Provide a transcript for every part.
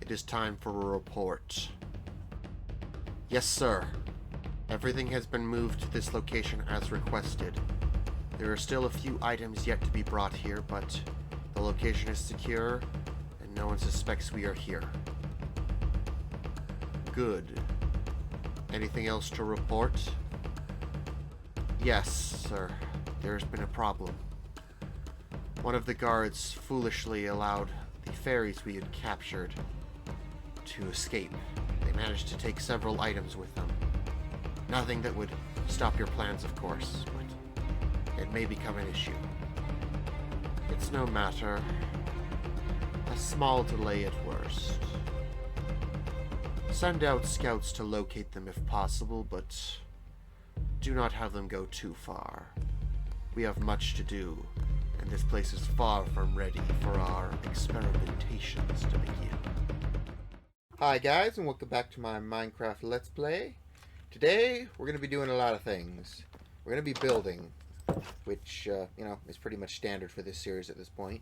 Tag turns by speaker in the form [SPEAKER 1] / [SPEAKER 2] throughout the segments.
[SPEAKER 1] It is time for a report. Yes, sir. Everything has been moved to this location as requested. There are still a few items yet to be brought here, but the location is secure, and no one suspects we are here. Good. Anything else to report? Yes, sir. There's been a problem. One of the guards foolishly allowed the fairies we had captured to escape. They managed to take several items with them. Nothing that would stop your plans, of course, but it may become an issue. It's no matter. A small delay at worst. Send out scouts to locate them if possible, but do not have them go too far. We have much to do, and this place is far from ready for our experimentations to begin. Hi guys, and welcome back to my Minecraft Let's Play. Today, we're going to be doing a lot of things. We're going to be building, which, is pretty much standard for this series at this point.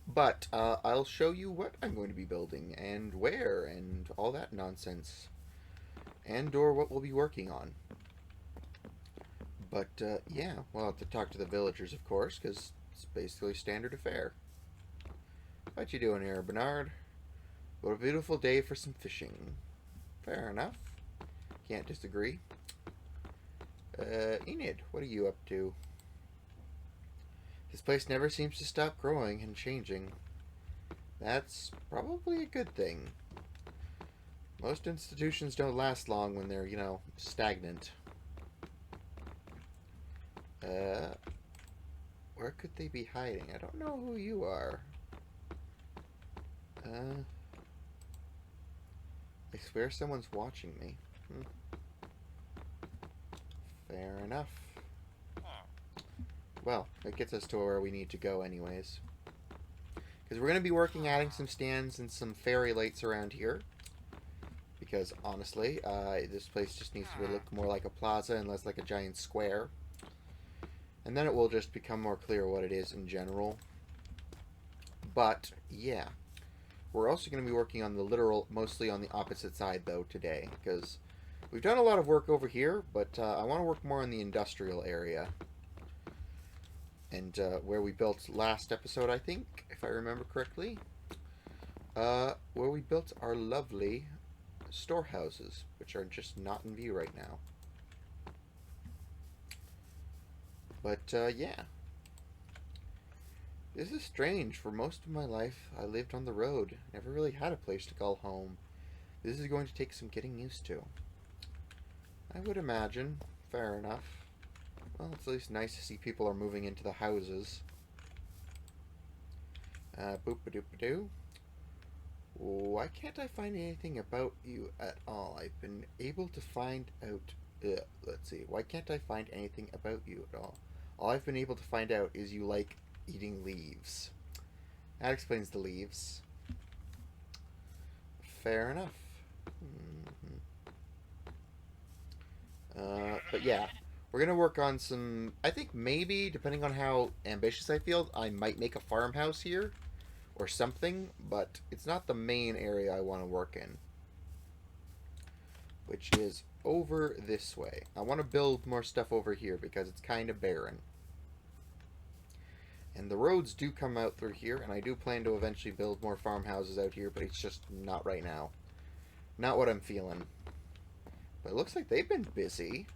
[SPEAKER 1] But, I'll show you what I'm going to be building, and where, and all that nonsense. And or what we'll be working on. But, yeah, we'll have to talk to the villagers, of course, because it's basically standard affair. What you doing here, Bernard? What a beautiful day for some fishing. Fair enough. Can't disagree. Enid, what are you up to? This place never seems to stop growing and changing. That's probably a good thing. Most institutions don't last long when they're, stagnant. Where could they be hiding? I don't know who you are. I swear someone's watching me. Fair enough. Well, that gets us to where we need to go anyways. Because we're going to be working adding some stands and some fairy lights around here. Because, honestly, this place just needs to look more like a plaza and less like a giant square. And then it will just become more clear what it is in general. But, yeah. We're also going to be working on the literal, mostly on the opposite side, though, today. Because we've done a lot of work over here, but I want to work more on the industrial area. And where we built last episode, I think, if I remember correctly. Where we built our lovely storehouses, which are just not in view right now. But, yeah. This is strange. For most of my life, I lived on the road. Never really had a place to call home. This is going to take some getting used to. I would imagine. Fair enough. Well, it's at least nice to see people are moving into the houses. Boop-a-doop-a-doo. Why can't I find anything about you at all? I've been able to find out... let's see. Why can't I find anything about you at all? All I've been able to find out is you like eating leaves. That explains the leaves. Fair enough. But yeah. We're going to work on some... I think maybe, depending on how ambitious I feel, I might make a farmhouse here. Or something. But it's not the main area I want to work in. Which is over this way. I want to build more stuff over here because it's kind of barren. And the roads do come out through here, and I do plan to eventually build more farmhouses out here, but it's just not right now. Not what I'm feeling. But it looks like they've been busy.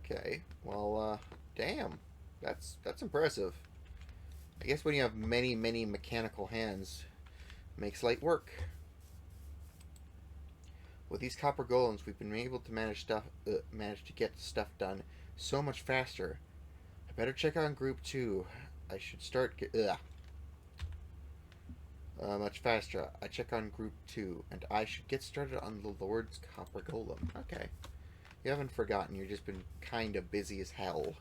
[SPEAKER 1] Okay, well, damn. That's impressive. I guess when you have many, many mechanical hands, it makes light work. With these copper golems, we've been able to manage to get stuff done so much faster. I better check on group 2. I should start much faster. I check on group 2, and I should get started on the Lord's copper golem. Okay. You haven't forgotten. You've just been kind of busy as hell.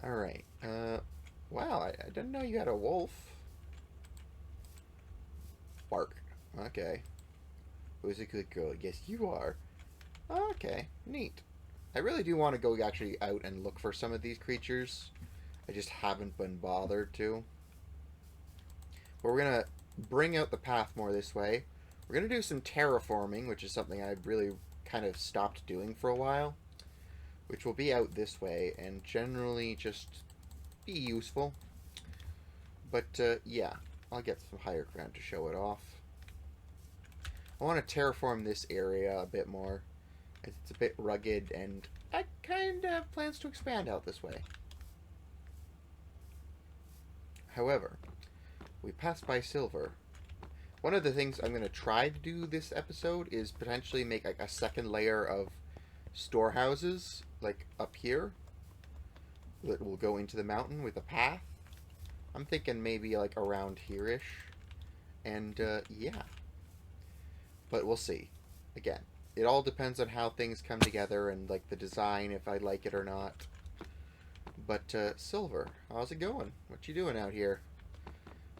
[SPEAKER 1] Alright. Wow, I didn't know you had a wolf. Bark. Okay. Who's a good girl? Yes, you are. Okay, neat. I really do want to go actually out and look for some of these creatures. I just haven't been bothered to. But we're going to bring out the path more this way. We're going to do some terraforming, which is something I've really kind of stopped doing for a while, which will be out this way and generally just be useful. But yeah, I'll get some higher ground to show it off. I want to terraform this area a bit more. It's a bit rugged, and I kind of have plans to expand out this way. However, we passed by silver. One of the things I'm going to try to do this episode is potentially make like a second layer of storehouses, like up here, that will go into the mountain with a path. I'm thinking maybe like around here-ish. And yeah. But we'll see. Again, it all depends on how things come together and like the design, if I like it or not. But Silver, how's it going? What you doing out here?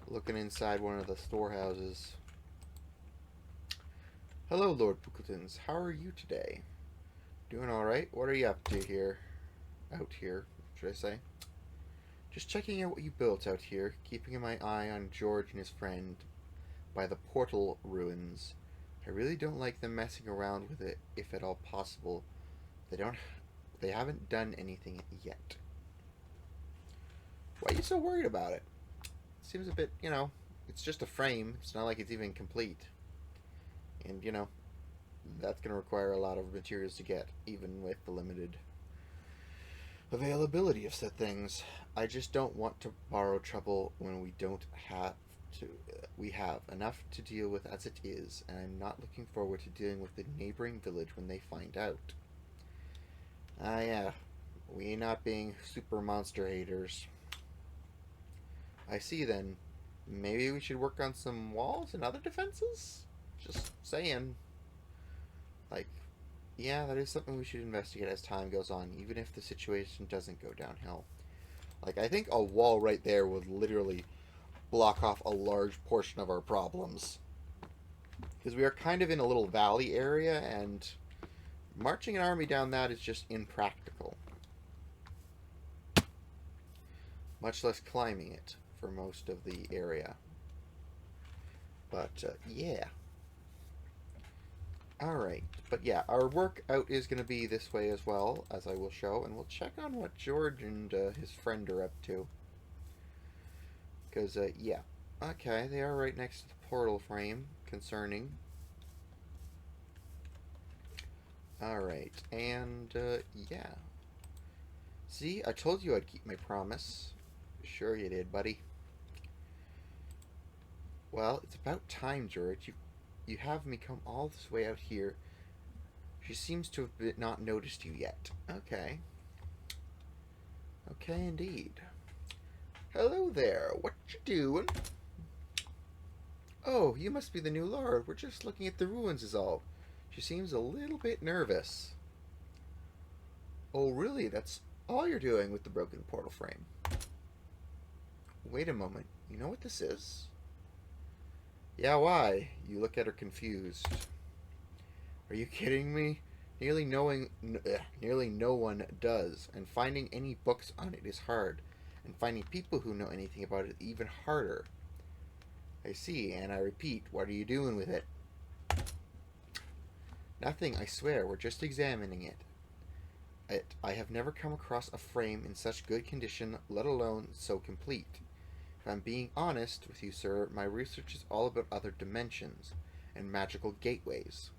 [SPEAKER 1] Looking inside one of the storehouses. Hello, Lord Puckletons. How are you today? Doing alright? What are you up to here? Out here, should I say? Just checking out what you built out here, keeping my eye on George and his friend by the portal ruins. I really don't like them messing around with it, if at all possible. They haven't done anything yet. Why are you so worried about it? Seems a bit, you know, it's just a frame. It's not like it's even complete. And, you know, that's going to require a lot of materials to get, even with the limited availability of said things. I just don't want to borrow trouble when we don't have to. We have enough to deal with as it is, and I'm not looking forward to dealing with the neighboring village when they find out. Ah, yeah. We not being super monster haters. I see then. Maybe we should work on some walls and other defenses? Just saying. Like, yeah, that is something we should investigate as time goes on, even if the situation doesn't go downhill. Like, I think a wall right there would literally block off a large portion of our problems. Because we are kind of in a little valley area, and marching an army down that is just impractical. Much less climbing it for most of the area. But, yeah. Alright, but yeah, our work out is going to be this way as well, as I will show, and we'll check on what George and his friend are up to. Because, yeah. Okay, they are right next to the portal frame, concerning. Alright, and, yeah. See, I told you I'd keep my promise. Sure you did, buddy. Well, it's about time, George. You have me come all this way out here. She seems to have not noticed you yet. Okay. Okay, indeed. Hello there. What you doing? Oh, you must be the new lord. We're just looking at the ruins is all. She seems a little bit nervous. Oh, really? That's all you're doing with the broken portal frame? Wait a moment. You know what this is? Yeah, why? You look at her confused. Are you kidding me? Nearly no one does, and finding any books on it is hard, and finding people who know anything about it even harder. I see, and I repeat, what are you doing with it? Nothing, I swear, we're just examining it. I have never come across a frame in such good condition, let alone so complete. If I'm being honest with you, sir, my research is all about other dimensions and magical gateways.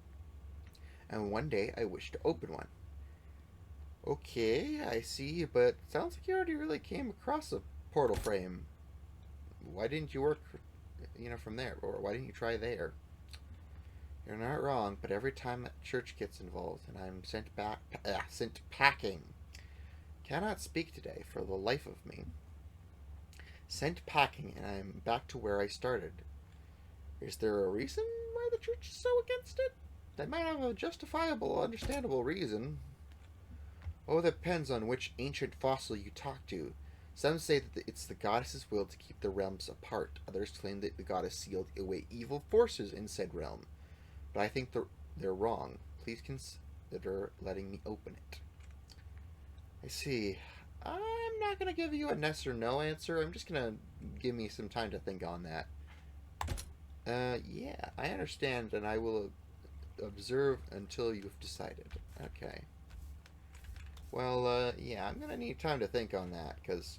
[SPEAKER 1] And one day I wish to open one. Okay, I see, but sounds like you already really came across a portal frame. Why didn't you work, from there? Or why didn't you try there? You're not wrong, but every time a church gets involved and I'm sent packing. Cannot speak today for the life of me. Sent packing, and I'm back to where I started. Is there a reason why the church is so against it? They might have a justifiable, understandable reason. Oh, that depends on which ancient fossil you talk to. Some say that it's the goddess's will to keep the realms apart. Others claim that the goddess sealed away evil forces in said realm. But I think they're wrong. Please consider letting me open it. I see. I'm not going to give you a yes or no answer. I'm just going to give me some time to think on that. Yeah, I understand, and I will observe until you've decided. Okay. Well, yeah, I'm gonna need time to think on that, because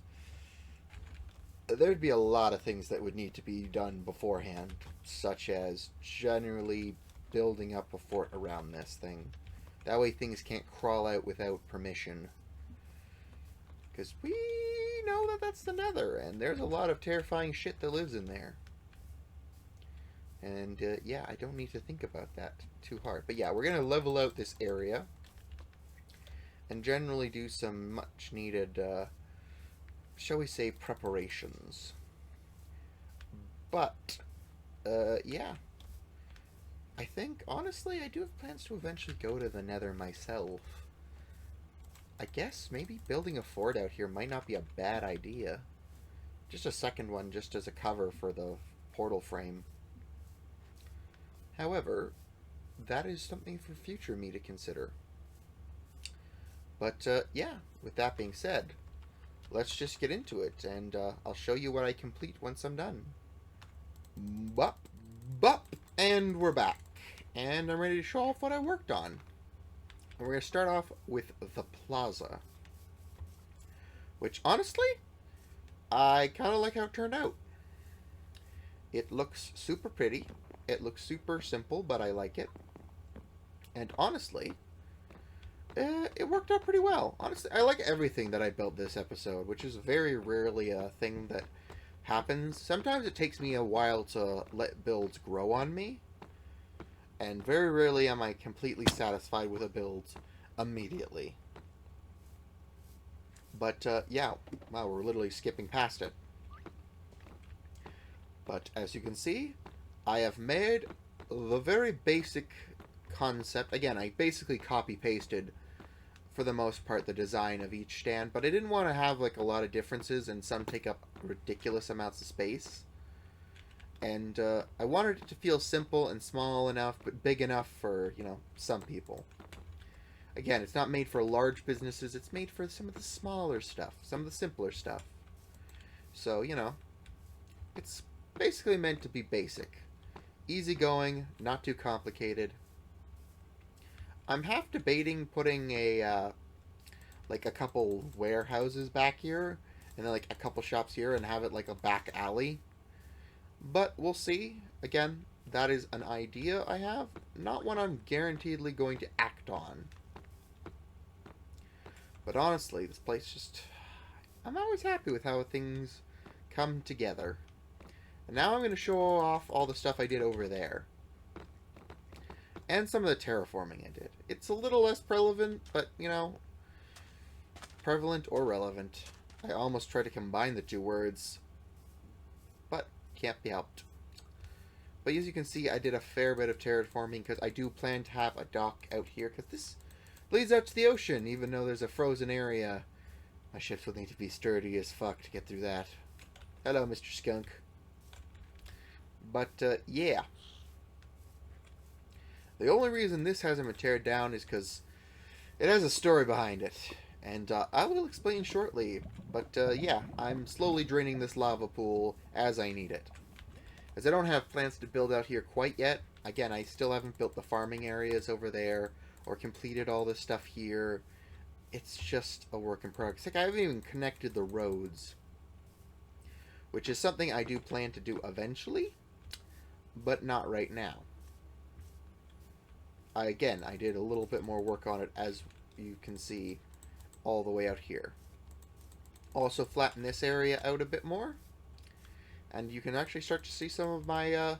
[SPEAKER 1] there'd be a lot of things that would need to be done beforehand, such as generally building up a fort around this thing. That way things can't crawl out without permission. Because we know that that's the nether, and there's a lot of terrifying shit that lives in there. And, yeah, I don't need to think about that too hard. But yeah, we're going to level out this area and generally do some much needed, shall we say, preparations. But, yeah. I think, honestly, I do have plans to eventually go to the nether myself. I guess maybe building a fort out here might not be a bad idea. Just a second one just as a cover for the portal frame. However, that is something for future me to consider. But, yeah, with that being said, let's just get into it, and I'll show you what I complete once I'm done. Bup, bup, and we're back. And I'm ready to show off what I worked on. And we're going to start off with the plaza. Which, honestly, I kind of like how it turned out. It looks super pretty. It looks super simple, but I like it. And honestly, it worked out pretty well. Honestly, I like everything that I built this episode, which is very rarely a thing that happens. Sometimes it takes me a while to let builds grow on me. And very rarely am I completely satisfied with a build immediately. But, yeah, wow, we're literally skipping past it. But as you can see, I have made the very basic concept. Again, I basically copy-pasted, for the most part, the design of each stand, but I didn't want to have, like, a lot of differences, and some take up ridiculous amounts of space. And I wanted it to feel simple and small enough, but big enough for, you know, some people. Again, it's not made for large businesses, it's made for some of the smaller stuff, some of the simpler stuff. So, you know, it's basically meant to be basic. Easygoing, not too complicated. I'm half debating putting like a couple warehouses back here, and then like a couple shops here, and have it like a back alley. But we'll see. Again, that is an idea I have, not one I'm guaranteedly going to act on. But honestly, this place just... I'm always happy with how things come together. And now I'm going to show off all the stuff I did over there. And some of the terraforming I did. It's a little less prevalent, but, you know, prevalent or relevant. I almost tried to combine the two words, but can't be helped. But as you can see, I did a fair bit of terraforming because I do plan to have a dock out here, because this leads out to the ocean, even though there's a frozen area. My ships will need to be sturdy as fuck to get through that. Hello, Mr. Skunk. But, yeah. The only reason this hasn't been teared down is because it has a story behind it. And I will explain shortly. But, yeah, I'm slowly draining this lava pool as I need it. As I don't have plans to build out here quite yet. Again, I still haven't built the farming areas over there, or completed all this stuff here. It's just a work in progress. Like, I haven't even connected the roads, which is something I do plan to do eventually, but not right now. Again, I did a little bit more work on it, as you can see, all the way out here. Also flatten this area out a bit more, and you can actually start to see some of my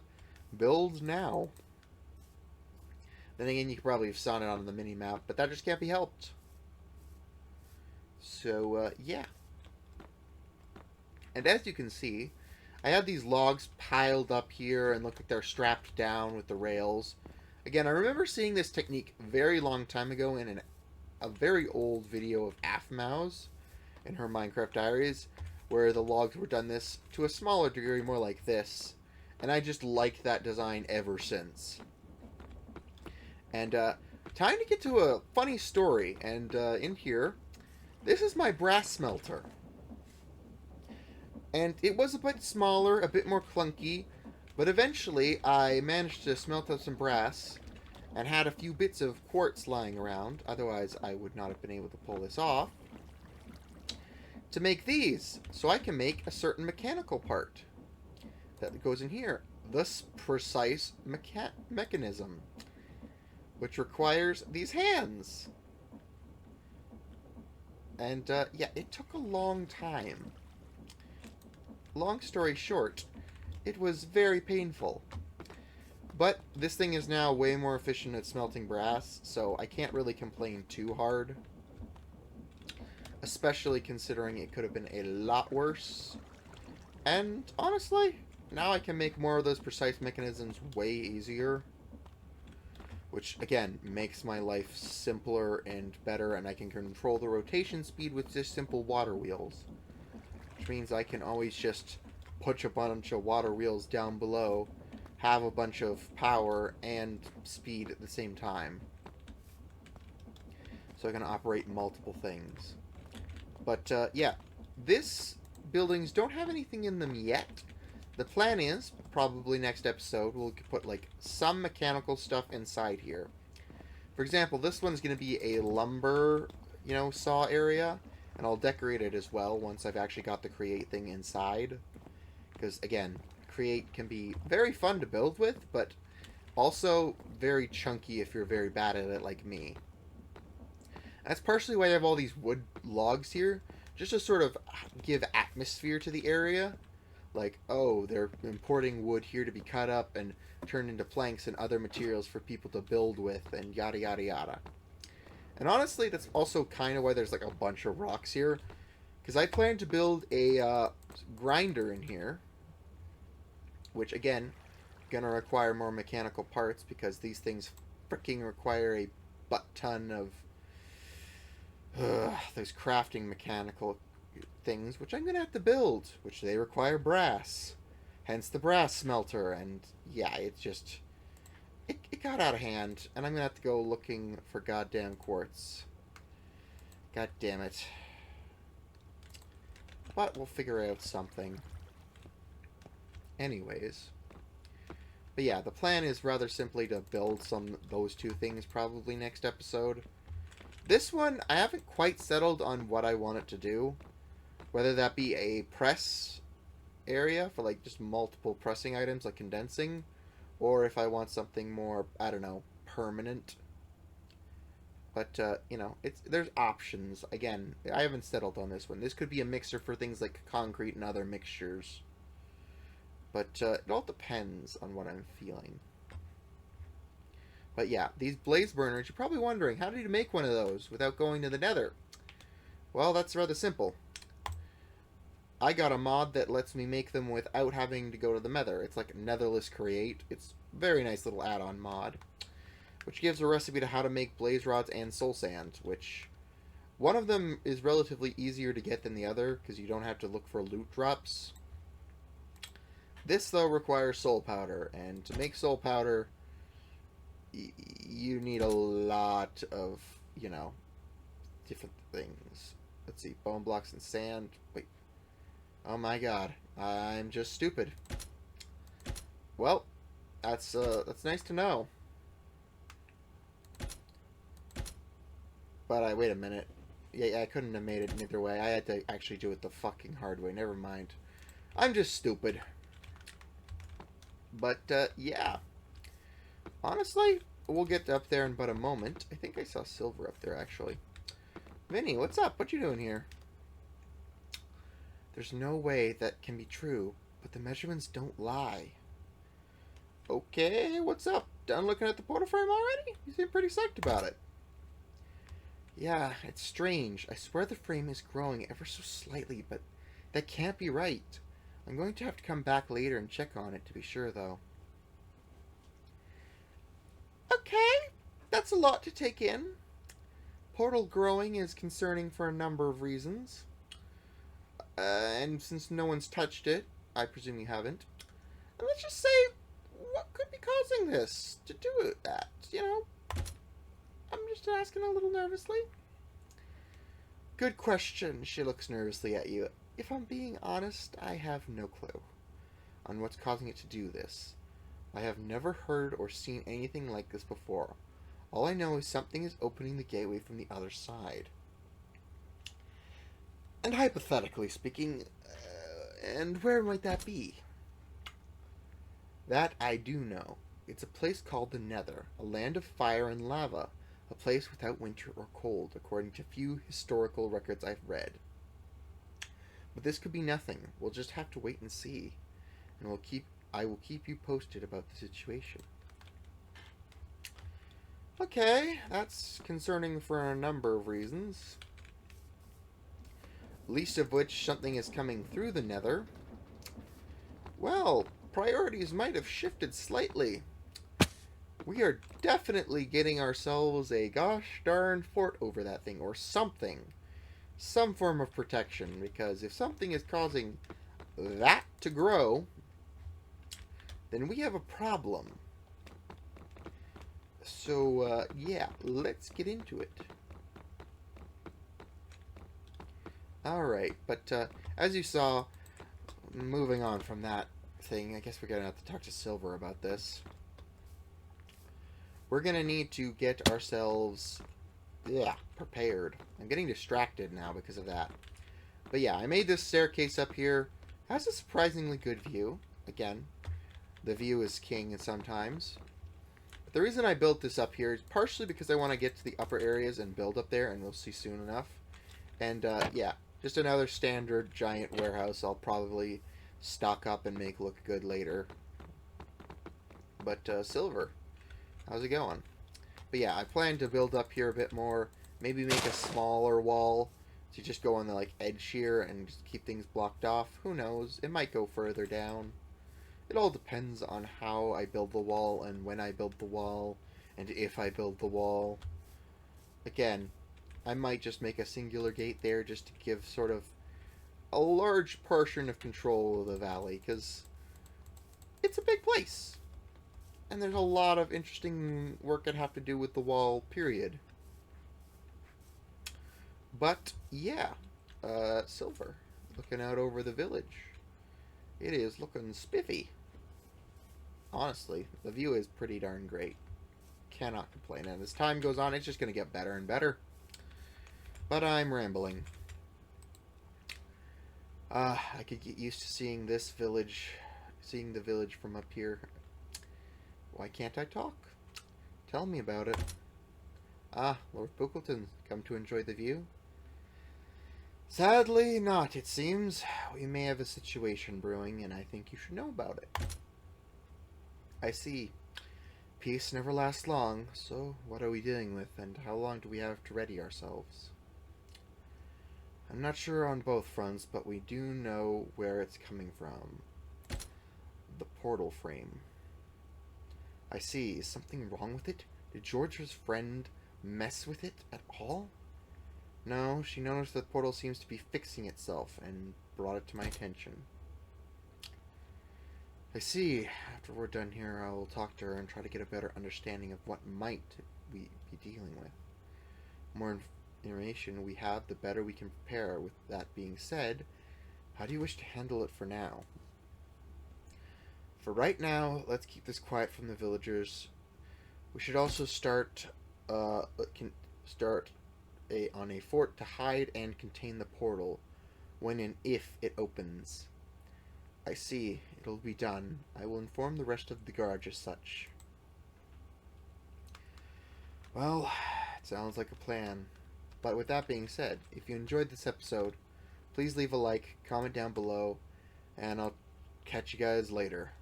[SPEAKER 1] builds now. Then again, you could probably have saw it on the mini-map, but that just can't be helped. So, yeah. And as you can see, I have these logs piled up here and look like they're strapped down with the rails. Again, I remember seeing this technique very long time ago in a very old video of Afmau's in her Minecraft diaries, where the logs were done this to a smaller degree, more like this. And I just liked that design ever since. And time to get to a funny story. And in here, this is my brass smelter. And it was a bit smaller, a bit more clunky, But eventually, I managed to smelt out some brass and had a few bits of quartz lying around. Otherwise, I would not have been able to pull this off. To make these, so I can make a certain mechanical part that goes in here. This precise mechanism, which requires these hands. And, yeah, it took a long time. Long story short, it was very painful. But this thing is now way more efficient at smelting brass, so I can't really complain too hard. Especially considering it could have been a lot worse. And, honestly, now I can make more of those precise mechanisms way easier. Which, again, makes my life simpler and better, and I can control the rotation speed with just simple water wheels. Which means I can always just put a bunch of water wheels down below, have a bunch of power and speed at the same time. So I can operate multiple things. But, yeah, this buildings don't have anything in them yet. The plan is, probably next episode, we'll put, like, some mechanical stuff inside here. For example, this one's going to be a lumber, you know, saw area. And I'll decorate it as well once I've actually got the create thing inside. Because, again, create can be very fun to build with, but also very chunky if you're very bad at it like me. That's partially why I have all these wood logs here, just to sort of give atmosphere to the area. Like, oh, they're importing wood here to be cut up and turned into planks and other materials for people to build with, and yada yada yada. And honestly, that's also kind of why there's like a bunch of rocks here. Because I plan to build a grinder in here. Which, again, gonna require more mechanical parts because these things freaking require a butt-ton of those crafting mechanical things, which I'm gonna have to build, which they require brass. Hence the brass smelter, and yeah, it's just... It got out of hand, and I'm gonna have to go looking for goddamn quartz. God damn it. But we'll figure out something. Anyways. But yeah, the plan is rather simply to build those two things probably next episode. This one, I haven't quite settled on what I want it to do. Whether that be a press area for like just multiple pressing items like condensing, or if I want something more, I don't know, permanent. But, you know, there's options. Again, I haven't settled on this one. This could be a mixer for things like concrete and other mixtures. But it all depends on what I'm feeling. But yeah, these blaze burners, you're probably wondering, how did you make one of those without going to the nether? Well, that's rather simple. I got a mod that lets me make them without having to go to the nether. It's like netherless create. It's a very nice little add-on mod. Which gives a recipe to how to make blaze rods and soul sand, which... One of them is relatively easier to get than the other, because you don't have to look for loot drops. This, though, requires soul powder, and to make soul powder, you need a lot of, you know, different things. Let's see, bone blocks and sand. Wait. Oh my god. I'm just stupid. Well, that's nice to know. But wait a minute. Yeah, I couldn't have made it either way. I had to actually do it the fucking hard way. Never mind. I'm just stupid. But, yeah. Honestly, we'll get up there in but a moment. I think I saw silver up there, actually. Vinny, what's up? What you doing here? There's no way that can be true, but the measurements don't lie. Okay, what's up? Done looking at the portal frame already? You seem pretty psyched about it. Yeah, it's strange. I swear the frame is growing ever so slightly, but that can't be right. I'm going to have to come back later and check on it to be sure, though. Okay, that's a lot to take in. Portal growing is concerning for a number of reasons. And since no one's touched it, I presume you haven't. And let's just say, what could be causing this to do that, you know? I'm just asking a little nervously. Good question. She looks nervously at you. If I'm being honest, I have no clue. on what's causing it to do this. I have never heard or seen anything like this before. All I know is something is opening the gateway from the other side. And hypothetically speaking, and where might that be? That I do know. It's a place called the Nether, a land of fire and lava, a place without winter or cold, according to few historical records I've read. But this could be nothing. We'll just have to wait and see. And I will keep you posted about the situation. Okay, that's concerning for a number of reasons. Least of which something is coming through the Nether. Well, priorities might have shifted slightly. We are definitely getting ourselves a gosh darn fort over that thing, or something. Some form of protection, because if something is causing that to grow, then we have a problem. So, yeah, let's get into it. Alright, but as you saw, moving on from that thing, I guess we're going to have to talk to Silver about this. We're going to need to get ourselves prepared. I'm getting distracted now because of that. But yeah, I made this staircase up here. It has a surprisingly good view. Again, the view is king sometimes. But the reason I built this up here is partially because I want to get to the upper areas and build up there, and we'll see soon enough. And yeah, just another standard giant warehouse I'll probably stock up and make look good later. But Silver, how's it going? But yeah, I plan to build up here a bit more. Maybe make a smaller wall to just go on the edge here and just keep things blocked off. Who knows? It might go further down. It all depends on how I build the wall and when I build the wall and if I build the wall. Again, I might just make a singular gate there just to give sort of a large portion of control of the valley, because it's a big place. And there's a lot of interesting work I'd have to do with the wall, period. But, yeah. Silver. Looking out over the village. It is looking spiffy. Honestly, the view is pretty darn great. Cannot complain. And as time goes on, it's just going to get better and better. But I'm rambling. I could get used to seeing this village, seeing the village from up here. Why can't I talk? Tell me about it. Ah, Lord Bookleton, come to enjoy the view? Sadly not, it seems. We may have a situation brewing, and I think you should know about it. I see. Peace never lasts long, so what are we dealing with, and how long do we have to ready ourselves? I'm not sure on both fronts, but we do know where it's coming from. The portal frame. I see. Is something wrong with it? Did George's friend mess with it at all? No, she noticed that the portal seems to be fixing itself and brought it to my attention. I see. After we're done here, I will talk to her and try to get a better understanding of what might we be dealing with. More information we have, the better we can prepare. With that being said, how do you wish to handle it for now? For right now, let's keep this quiet from the villagers. We should also start on a fort to hide and contain the portal when and if it opens. I see. It'll be done. I will inform the rest of the guards as such. Well, it sounds like a plan. But with that being said, if you enjoyed this episode, please leave a like, comment down below, and I'll catch you guys later.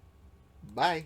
[SPEAKER 1] Bye!